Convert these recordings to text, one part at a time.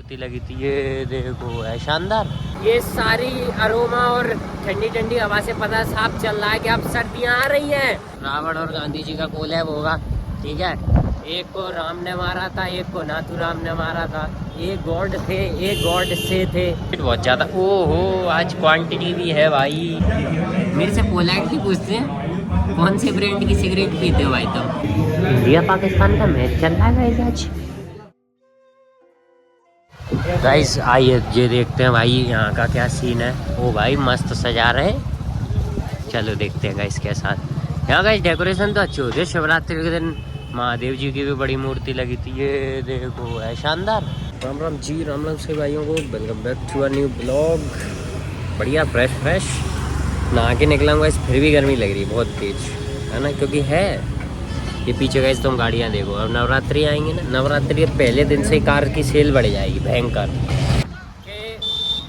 मूर्ति लगी थी। ये देखो है शानदार। ये सारी अरोमा और ठंडी ठंडी हवा से पता साफ चल रहा है कि अब सर्दियाँ आ रही हैं। रावण और गांधी जी का कोलैब होगा, ठीक है। एक को राम ने मारा था, एक को नाथूराम ने मारा था। एक गॉड थे, एक गॉड से थे। बहुत ज्यादा ओहो, आज क्वांटिटी भी है भाई। मेरे से पोलाइटली पूछते हैं कौन से ब्रांड की सिगरेट पीते हो भाई तुम? इंडिया पाकिस्तान का मैच चल रहा है आज। गाइस आइए ये देखते हैं भाई यहाँ का क्या सीन है। ओ भाई मस्त सजा रहे हैं, चलो देखते हैं गाइस कैसा। यहाँ गाइस डेकोरेशन तो अच्छी होती है। शिवरात्रि के दिन महादेव जी की भी बड़ी मूर्ति लगी थी। ये देखो है शानदार। राम राम जी, राम राम से भाइयों को, welcome back to a new blog. बढ़िया फ्रेश नहा के निकला हूँ गाइस, फिर भी गर्मी लग रही है बहुत तेज, है ना, क्योंकि है ये पीछे गाइस तुम गाड़ियाँ देखो। अब नवरात्रि आएंगे ना, नवरात्रि के पहले दिन से ही कार की सेल बढ़ जाएगी भयंकर।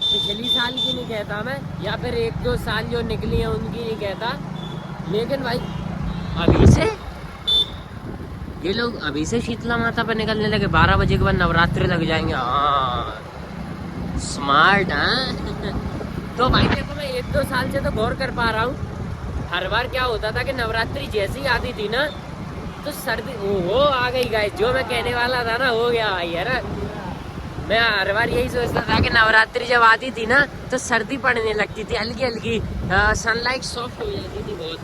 पिछली साल की नहीं कहता मैं, या फिर एक दो साल जो निकली है उनकी नहीं कहता, लेकिन भाई अभी से ये लोग अभी से शीतला माता पर निकलने लगे। 12 बजे के बाद नवरात्रि लग जाएंगे। हाँ स्मार्ट है। तो भाई देखो मैं एक दो साल से तो गौर कर पा रहा हूँ, हर बार क्या होता था कि नवरात्रि जैसी आती थी ना तो सर्दी ओहो आ गई गाइस। जो मैं कहने वाला था ना हो गया भाई, है ना। मैं हर बार यही सोचता था कि नवरात्रि जब आती थी ना तो सर्दी पड़ने लगती थी, हल्की हल्की सनलाइट सॉफ्ट हो जाती थी बहुत,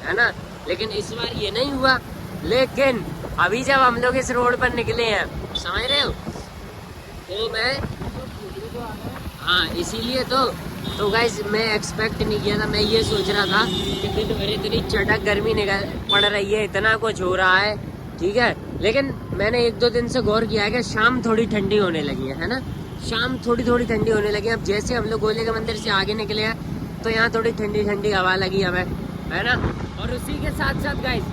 है ना। लेकिन इस बार ये नहीं हुआ। लेकिन अभी जब हम लोग इस रोड पर निकले हैं, समझ रहे हो, तो मैं हाँ इसीलिए तो गाइस मैं एक्सपेक्ट नहीं किया था। मैं ये सोच रहा था कि दिन भर इतनी चटक गर्मी निकल पड़ रही है, इतना कुछ हो रहा है, ठीक है। लेकिन मैंने एक दो दिन से गौर किया है कि शाम थोड़ी ठंडी होने लगी है ना। शाम थोड़ी थोड़ी ठंडी होने लगी है। अब जैसे हम लोग गोले के मंदिर से आगे निकले हैं तो यहाँ थोड़ी ठंडी ठंडी हवा लगी हमें, है ना। और उसी के साथ साथ गाइस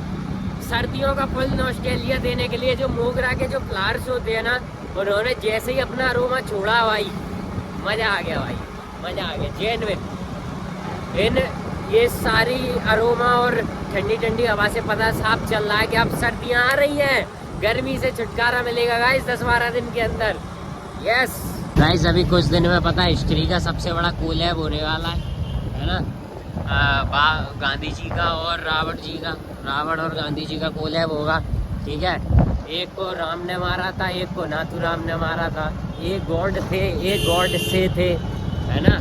सर्दियों का फुल नॉस्टैल्जिया देने के लिए जो मोगरा के जो फ्लावर्स होते हैं ना, उन्होंने जैसे ही अपना अरोमा छोड़ा भाई, मजा आ गया भाई, मजा आ गया जेन्युइन। इन ये सारी अरोमा और ठंडी ठंडी हवा से पता साफ चल रहा है कि अब सर्दियाँ आ रही हैं। गर्मी से छुटकारा मिलेगा गाइस 10-12 दिन के अंदर। यस गाइस अभी कुछ दिन में पता है हिस्ट्री का सबसे बड़ा कोलैब होने वाला है ना। गांधी जी का और रावण जी का, रावण और गांधी जी का कोलैब होगा, ठीक है। एक को राम ने मारा था, एक को नाथूराम ने मारा था। एक गॉड थे, एक गॉड से थे, है ना।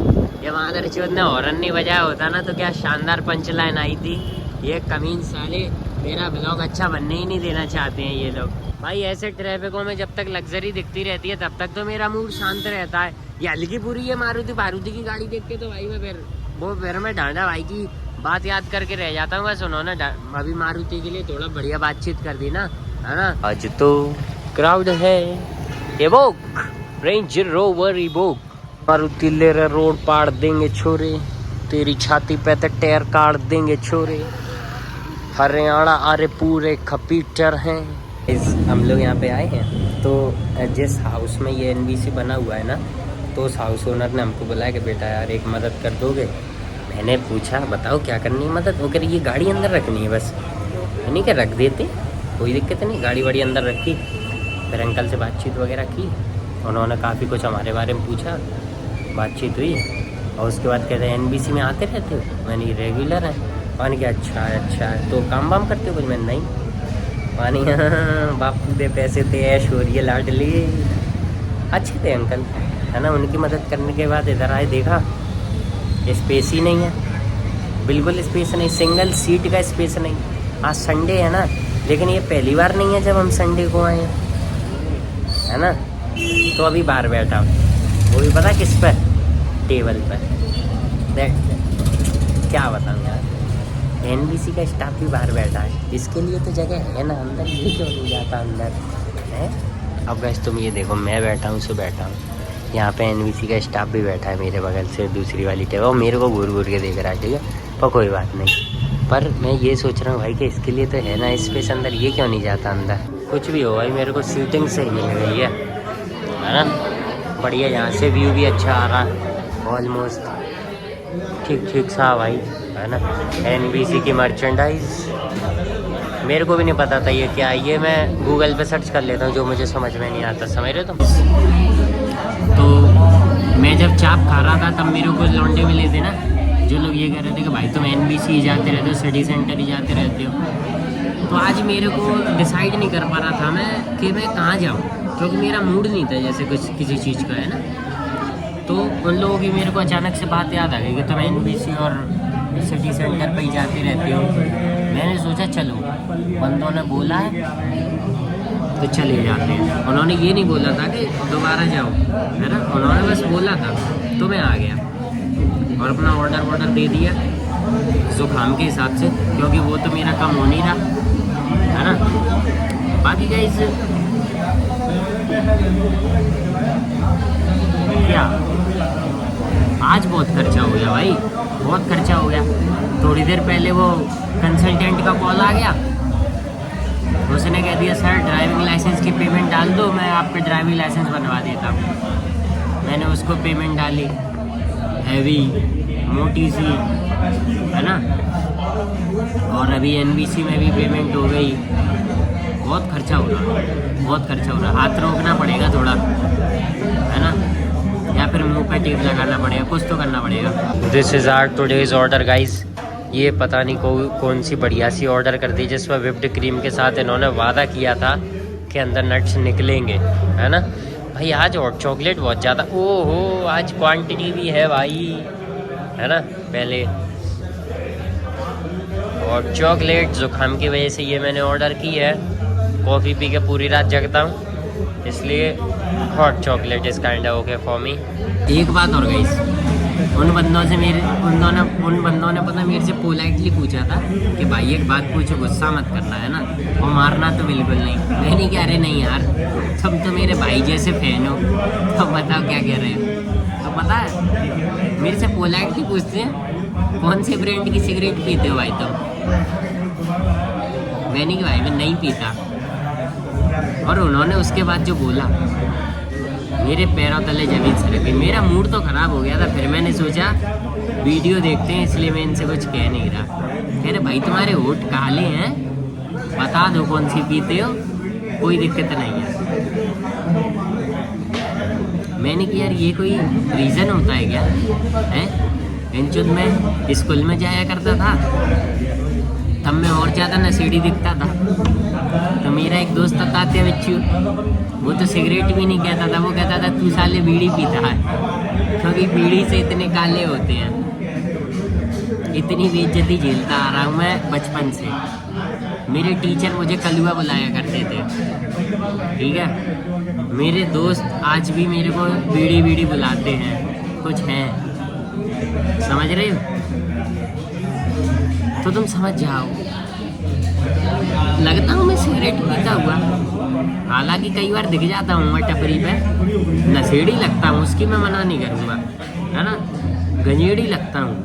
ये मादर चौथ ने हॉर्न नहीं बजाया होता ना तो क्या शानदार पंच लाइन आई थी। ये कमीन साले मेरा ब्लॉग अच्छा बनने ही नहीं देना चाहते हैं ये लोग। भाई ऐसे ट्रैफिकों में जब तक लग्जरी दिखती रहती है तब तक तो मेरा मूड शांत रहता है। ये हल्की पूरी है मारुति की गाड़ी देख के तो भाई मैं फिर मैं डांडा भाई की बात याद करके रह जाता हूँ। बस उन्होंने अभी मारुति के लिए थोड़ा बढ़िया बातचीत कर दी ना, है ना। आज तो क्राउड है। Evoke range rover evoke Maruti ले रहे, रोड पाड़ देंगे छोरे, तेरी छाती पे तो टायर काट देंगे छोरे। हरियाणा अरे पूरे खपीटर हैं। हम लोग यहाँ पे आए हैं तो जिस हाउस में ये NBC बना हुआ है ना, तो उस हाउस ओनर ने हमको बुलाया कि बेटा यार एक मदद कर दोगे। मैंने पूछा बताओ क्या करनी है मदद। वो कह रही ये गाड़ी अंदर रखनी है बस। नहीं क्या रख देते, कोई दिक्कत नहीं। गाड़ी वाड़ी अंदर रखी, फिर अंकल से बातचीत वगैरह की, उन्होंने काफ़ी कुछ हमारे बारे में पूछा, बातचीत हुई। और उसके बाद कहते हैं NBC में आते रहते हो? मैंने रेगुलर है। मैंने कहा अच्छा है तो काम वाम करते हो कुछ? मैंने नहीं। मानी हाँ बापू दे पैसे थे, ऐश हो रही है लाडली। अच्छे थे अंकल, है ना। उनकी मदद करने के बाद इधर आए, देखा स्पेस ही नहीं है, बिल्कुल स्पेस नहीं, सिंगल सीट का स्पेस नहीं। आज संडे है ना, लेकिन ये पहली बार नहीं है जब हम संडे को आए हैं, है ना। तो अभी बाहर बैठा हूँ, वो भी पता किस पर, टेबल पर। देख क्या बताऊँ यार, NBC का स्टाफ भी बाहर बैठा है। इसके लिए तो जगह है ना अंदर, ये क्यों नहीं जाता अंदर है। अब गैस तुम ये देखो, मैं बैठा हूँ, बैठा हूँ यहाँ पे, NBC का स्टाफ भी बैठा है मेरे बगल से दूसरी वाली टेबल। और मेरे को घूर के देख रहा है, ठीक है। पर कोई बात नहीं। पर मैं ये सोच रहा हूँ भाई कि इसके लिए तो है ना स्पेस अंदर, ये क्यों नहीं जाता अंदर। कुछ भी हो भाई, मेरे को सीटिंग सही मिल गई है ना। बढ़िया, यहाँ से व्यू भी अच्छा आ रहा है, ऑलमोस्ट ठीक सा भाई, है ना। NBC की मर्चेंडाइज मेरे को भी नहीं पता था ये क्या है। ये मैं गूगल पे सर्च कर लेता हूँ जो मुझे समझ में नहीं आता, समझ रहे हो तुम। चाप खा रहा था तब मेरे को लौंडे मिले थे ना, जो लोग ये कह रहे थे कि भाई तुम NBC ही जाते रहते हो, सिटी सेंटर ही जाते रहते हो। तो आज मेरे को डिसाइड नहीं कर पा रहा था मैं कि मैं कहाँ जाऊँ, क्योंकि मेरा मूड नहीं था जैसे कुछ किसी चीज़ का, है ना। तो उन लोगों की मेरे को अचानक से बात याद आ गई कि तुम NBC और सिटी सेंटर पर ही जाते रहते हो। मैंने सोचा चलो, बंदों ने बोला है तो चले जाते हैं। उन्होंने ये नहीं बोला था कि दोबारा जाओ, है ना, उन्होंने बस बोला था, तो मैं आ गया और अपना ऑर्डर दे दिया ज़ुकाम के हिसाब से, क्योंकि वो तो मेरा कम हो नहीं रहा, है ना। बाकी गाइस क्या, आज बहुत खर्चा हो गया भाई, बहुत खर्चा हो गया। थोड़ी देर पहले वो कंसल्टेंट का कॉल आ गया, उसने कह दिया सर ड्राइविंग लाइसेंस की पेमेंट डाल दो, मैं आपके ड्राइविंग लाइसेंस बनवा देता हूँ। मैंने उसको पेमेंट डाली, हैवी मोटी सी, है ना। और अभी NBC में भी पेमेंट हो गई। बहुत खर्चा हो रहा, बहुत खर्चा हो रहा। हाथ रोकना पड़ेगा थोड़ा, है ना, या फिर मुंह पे टेप लगाना पड़ेगा, कुछ तो करना पड़ेगा। This is our today's order guys. ये पता नहीं कौन सी बढ़िया सी ऑर्डर कर दी, जिसमें व्हिप्ड क्रीम के साथ इन्होंने वादा किया था कि अंदर नट्स निकलेंगे, है ना। भाई आज हॉट चॉकलेट बहुत ज़्यादा, ओहो आज क्वांटिटी भी है भाई, है ना। पहले हॉट चॉकलेट ज़ुकाम की वजह से ये मैंने ऑर्डर की है। कॉफ़ी पी के पूरी रात जगता हूँ, इसलिए hot chocolate is kind of okay for me. एक बात और गाइस, उन बंदों ने पता मेरे से पोलाइटली पूछा था कि भाई एक बात पूछो, गुस्सा मत करना, है ना, और मारना तो बिल्कुल नहीं। मैंने कहा अरे नहीं यार, तुम तो मेरे भाई जैसे फैन हो, तो बताओ क्या कह रहे हो। तो पता है मेरे से पोलाइटली पूछते हैं कौन से ब्रांड की सिगरेट पीते हो भाई तुम। मैंने कहा भाई मैं नहीं पीता। और उन्होंने उसके बाद जो बोला, मेरे पैरों तले जमीन सरक गई। मेरा मूड तो ख़राब हो गया था, फिर मैंने सोचा वीडियो देखते हैं, इसलिए मैं इनसे कुछ कह नहीं रहा। कह रहे भाई तुम्हारे होठ काले हैं, बता दो कौन सी पीते हो, कोई दिक्कत नहीं है। मैंने कहा यार ये कोई रीज़न होता है क्या, है। इंचुद में स्कूल में जाया करता था, तब मैं और ज़्यादा नशेड़ी दिखता था। तो मेरा एक दोस्त था तात्या बिच्छू, वो तो सिगरेट भी नहीं कहता था, वो कहता था तू साले बीड़ी पीता है, क्योंकि बीड़ी से इतने काले होते हैं। इतनी बेइज्जती झेलता आ रहा हूँ मैं बचपन से। मेरे टीचर मुझे कलुआ बुलाया करते थे, ठीक है। मेरे दोस्त आज भी मेरे को बीड़ी बुलाते हैं, कुछ हैं, समझ रहे हो। तो तुम समझ जाओ, लगता हूँ मैं सिगरेट पीता हुआ, हालांकि कई बार दिख जाता हूँ मैं टपरी पे, नशेड़ी लगता हूँ, उसकी मैं मना नहीं करूँगा, है ना। गंजेड़ी लगता हूँ,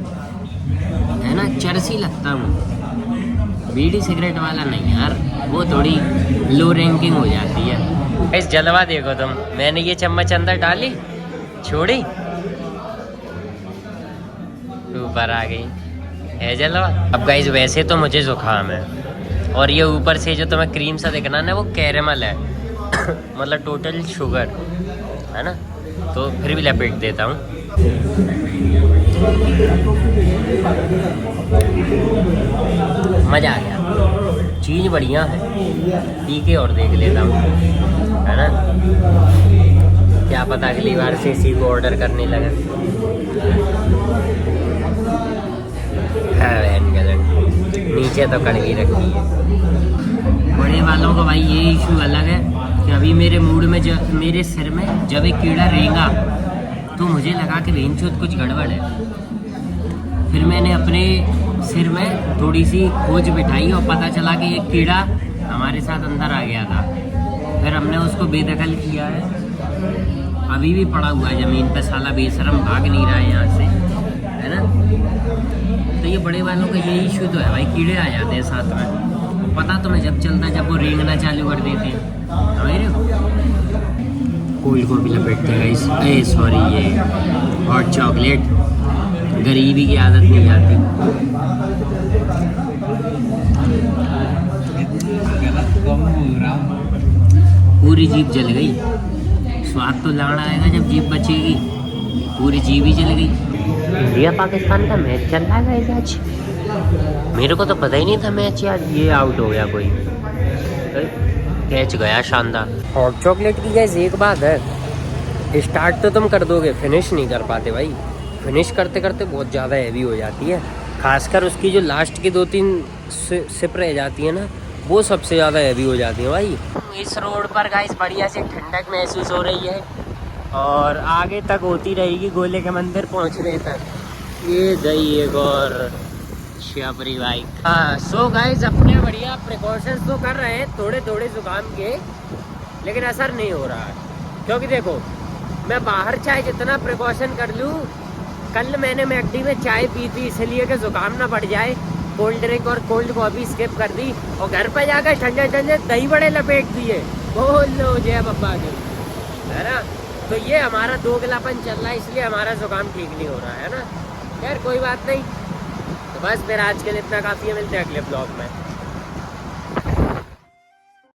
है ना, चरसी लगता हूँ। बीड़ी सिगरेट वाला नहीं यार, वो थोड़ी लो रैंकिंग हो जाती है। इस जलवा देखो तुम, मैंने ये चम्मच अंदर डाली, छोड़ी, ऊपर आ गई, है जलवा। अब गाइस वैसे तो मुझे जुकाम है, और ये ऊपर से जो तुम्हें क्रीम सा दिखना ना, वो कैरेमल है मतलब टोटल शुगर, है ना। तो फिर भी लपेट देता हूँ। मज़ा आ गया, चीज़ बढ़िया है, पी के और देख लेता हूँ, है ना। क्या पता अगली बार से इसी को ऑर्डर करने लगा। नीचे तो कड़वी रखी है। बड़े वालों को भाई ये इशू अलग है कि अभी मेरे मूड में मेरे सिर में जब एक कीड़ा रहेगा तो मुझे लगा कि बेंचोद कुछ गड़बड़ है। फिर मैंने अपने सिर में थोड़ी सी खोज बिठाई और पता चला कि एक कीड़ा हमारे साथ अंदर आ गया था। फिर हमने उसको बेदखल किया है, अभी भी पड़ा हुआ है ज़मीन पे, साला बेशरम भाग नहीं रहा है यहाँ से, है ना। तो ये बड़े वालों का ये इशू तो है भाई, कीड़े आ जाते हैं साथ में। पता तो मैं जब चलता जब वो रेंगना चालू कर देते हैं, समझ कोल्ड को भी लपेटते हैं इस, सॉरी ये हॉट चॉकलेट, गरीबी की आदत नहीं जाती। पूरी जीभ जल गई, स्वाद तो लाड़ आएगा जब जीभ बचेगी। पूरी जीवी चल गई। इंडिया पाकिस्तान का मैच चल रहा है आज। मेरे को तो पता ही नहीं था मैच यार, ये आउट हो गया कोई, कैच गया शानदार। हॉट चॉकलेट की गैस एक बात है, स्टार्ट तो तुम कर दोगे, फिनिश नहीं कर पाते भाई। फिनिश करते करते बहुत ज़्यादा हैवी हो जाती है, खासकर उसकी जो लास्ट की 2-3 सिप रह जाती है ना, वो सबसे ज़्यादा हैवी हो जाती है भाई। इस रोड पर गाइस बढ़िया से ठंडक महसूस हो रही है और आगे तक होती रहेगी गोले के मंदिर पहुंचने तक। ये गई एक और शियापरी बाइक। हाँ सो गाइस अपने बढ़िया प्रिकॉशंस तो कर रहे हैं थोड़े थोड़े जुकाम के, लेकिन असर नहीं हो रहा है। क्योंकि देखो मैं बाहर चाहे जितना प्रिकॉशन कर लूँ, कल मैंने मैकडी में चाय पी थी इसलिए कि जुकाम ना बढ़ जाए, कोल्ड ड्रिंक और कोल्ड कॉफ़ी स्किप कर दी और घर पे जाकर ठंडे ठंडे दही बड़े लपेट दिए। बोल लो जय बब्बा के, है ना। तो ये हमारा दोगलापन चल रहा है, इसलिए हमारा जुकाम ठीक नहीं हो रहा है ना। खैर कोई बात नहीं, तो बस फिर आज के लिए इतना काफ़ी है, मिलते हैं अगले ब्लॉग में।